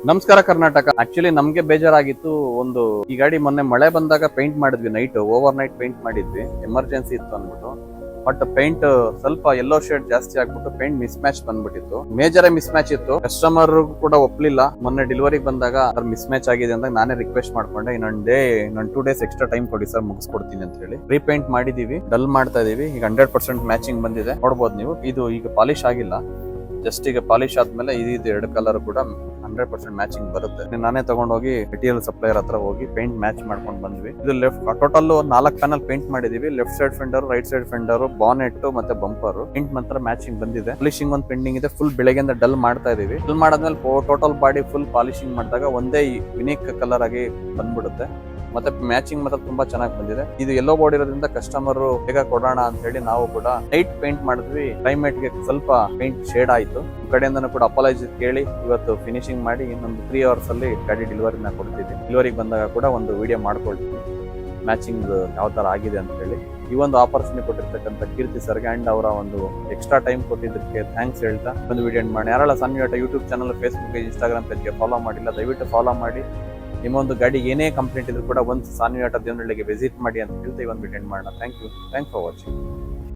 ನಮಸ್ಕಾರ ಕರ್ನಾಟಕ. ಆಕ್ಚುಲಿ ನಮ್ಗೆ ಬೇಜಾರಾಗಿತ್ತು. ಈ ಗಾಡಿ ಮೊನ್ನೆ ಮಳೆ ಬಂದಾಗ ಪೇಂಟ್ ಮಾಡಿದ್ವಿ, ನೈಟ್ ಓವರ್ ನೈಟ್ ಪೇಂಟ್ ಮಾಡಿದ್ವಿ, ಎಮರ್ಜೆನ್ಸಿ ಇತ್ತು ಅಂದ್ಬಿಟ್ಟು. ಬಟ್ ಪೇಂಟ್ ಸ್ವಲ್ಪ ಯೆಲ್ಲೋ ಶೇಡ್ ಜಾಸ್ತಿ ಆಗ್ಬಿಟ್ಟು ಪೇಂಟ್ ಮಿಸ್ ಮ್ಯಾಚ್ ಬಂದ್ಬಿಟ್ಟಿತ್ತು. ಮೇಜರ್ ಮಿಸ್ ಮ್ಯಾಚ್ ಇತ್ತು. ಕಸ್ಟಮರ್ ಕೂಡ ಒಪ್ಲಿಲ್ಲ. ಮೊನ್ನೆ ಡೆಲಿವರಿ ಬಂದಾಗ ಮಿಸ್ ಮ್ಯಾಚ್ ಆಗಿದೆ ಅಂತ ನಾನೇ ರಿಕ್ವೆಸ್ಟ್ ಮಾಡ್ಕೊಂಡೆ, ಇನ್ನೊಂದು 2 ಡೇಸ್ ಎಕ್ಸ್ಟ್ರಾ ಟೈಮ್ ಕೊಡಿ ಸರ್, ಮುಗಿಸ್ಕೊಡ್ತೀನಿ ಅಂತ ಹೇಳಿ ರೀಪೇಂಟ್ ಮಾಡಿದೀವಿ. ಡಲ್ ಮಾಡ್ತಾ ಇದೀವಿ. ಈಗ 100% ಮ್ಯಾಚಿಂಗ್ ಬಂದಿದೆ, ನೋಡ್ಬೋದು ನೀವು. ಇದು ಈಗ ಪಾಲಿಶ್ ಆಗಿಲ್ಲ, ಜಸ್ಟ್ ಈಗ ಪಾಲಿಶ್ ಆದ್ಮೇಲೆ ಇದು 2 ಕಲರ್ ಕೂಡ 100% ಮ್ಯಾಚಿಂಗ್ ಬರುತ್ತೆ. ನಾನೇ ತಗೊಂಡೋಗಿ ಮೆಟೀರಿಯಲ್ ಸಪ್ಲೈಯರ್ ಹತ್ರ ಹೋಗಿ ಪೇಂಟ್ ಮ್ಯಾಚ್ ಮಾಡ್ಕೊಂಡು ಬಂದ್ವಿ. ಇದು ಟೋಟಲ್ 4 ಪ್ಯಾನಲ್ ಪೇಂಟ್ ಮಾಡಿದೀವಿ. Left side ಫೆಂಡರ್, right side ಫೆಂಡರ್, bonnet ಮತ್ತೆ ಬಂಪರ್ ಪೇಂಟ್ ಮಾತ್ರ ಮ್ಯಾಚಿಂಗ್ ಬಂದಿದೆ. ಪಾಲಿಶಿಂಗ್ ಒಂದು ಪೆಂಡಿಂಗ್ ಇದೆ. ಫುಲ್ ಬೆಳಗ್ಗೆಯಿಂದ ಡಲ್ ಮಾಡ್ತಾ ಇದೀವಿ. ಡಲ್ ಮಾಡಾದ್ಮೇಲೆ ಟೋಟಲ್ ಬಾಡಿ ಫುಲ್ ಪಾಲಿಶಿಂಗ್ ಮಾಡಿದಾಗ ಒಂದೇ ಯುನೀಕ್ ಕಲರ್ ಆಗಿ ಬಂದ್ಬಿಡುತ್ತೆ. ಮತ್ತೆ ಮ್ಯಾಚಿಂಗ್ ಮಾತ್ರ ತುಂಬಾ ಚೆನ್ನಾಗಿ ಬಂದಿದೆ. ಇದು ಎಲ್ಲೋ ಬೋರ್ಡ್ ಇರೋದ್ರಿಂದ ಕಸ್ಟಮರ್ ಬೇಗ ಕೊಡೋಣ ಅಂತ ಹೇಳಿ ನಾವು ಕೂಡ ನೈಟ್ ಪೇಂಟ್ ಮಾಡಿದ್ವಿ. ಕ್ಲೈಮೇಟ್ ಗೆ ಸ್ವಲ್ಪ ಪೇಂಟ್ ಶೇಡ್ ಆಯ್ತು. ಕಡೆಯಿಂದನೂ ಕೂಡ ಅಪಾಲಜಿ ಕೇಳಿ ಇವತ್ತು ಫಿನಿಶಿಂಗ್ ಮಾಡಿ ಇನ್ನೊಂದು 3 ಅವರ್ಸ್ ಅಲ್ಲಿ ಗಾಡಿ ಡೆಲಿವರಿನ ಕೊಡ್ತಿದ್ವಿ. ಡೆಲಿವರಿಗೆ ಬಂದಾಗ ಕೂಡ ಒಂದು ವಿಡಿಯೋ ಮಾಡ್ಕೊಳ್ತೀವಿ ಮ್ಯಾಚಿಂಗ್ ಯಾವ ತರ ಆಗಿದೆ ಅಂತ ಹೇಳಿ. ಈ ಒಂದು ಆಪರ್ಚುನಿಟಿ ಕೊಟ್ಟಿರ್ತಕ್ಕಂಥ ಕೀರ್ತಿ ಸರ್ಗೆ ಅಂಡ್ ಅವರ ಒಂದು ಎಕ್ಸ್ಟ್ರಾ ಟೈಮ್ ಕೊಟ್ಟಿದ್ದಕ್ಕೆ ಥ್ಯಾಂಕ್ಸ್ ಹೇಳ್ತಾ ಒಂದು ವಿಡಿಯೋ ಎಂಡ್ ಮಾಡಿ. ಯಾರೆಲ್ಲ Saanvi YouTube channel, Facebook, Instagram ಪೇಜ್ಗೆ ಫಾಲೋ ಮಾಡಿಲ್ಲ, ದಯವಿಟ್ಟು ಫಾಲೋ ಮಾಡಿ. ನಿಮ್ಮೊಂದು ಗಾಡಿ ಏನೇ ಕಂಪ್ಲೇಂಟ್ ಇದ್ರು ಕೂಡ ಒಂದು ಸಾನ್ವಿ ಆಟೋ ದೇವನಹಳ್ಳಿಗೆ ವಿಸಿಟ್ ಮಾಡಿ ಅಂತ ಹೇಳ್ತಾ ಈ ಒಂದು ವಿಡಿಯೋ ಎಂಡ್ ಮಾಡೋಣ. Thank you for watching.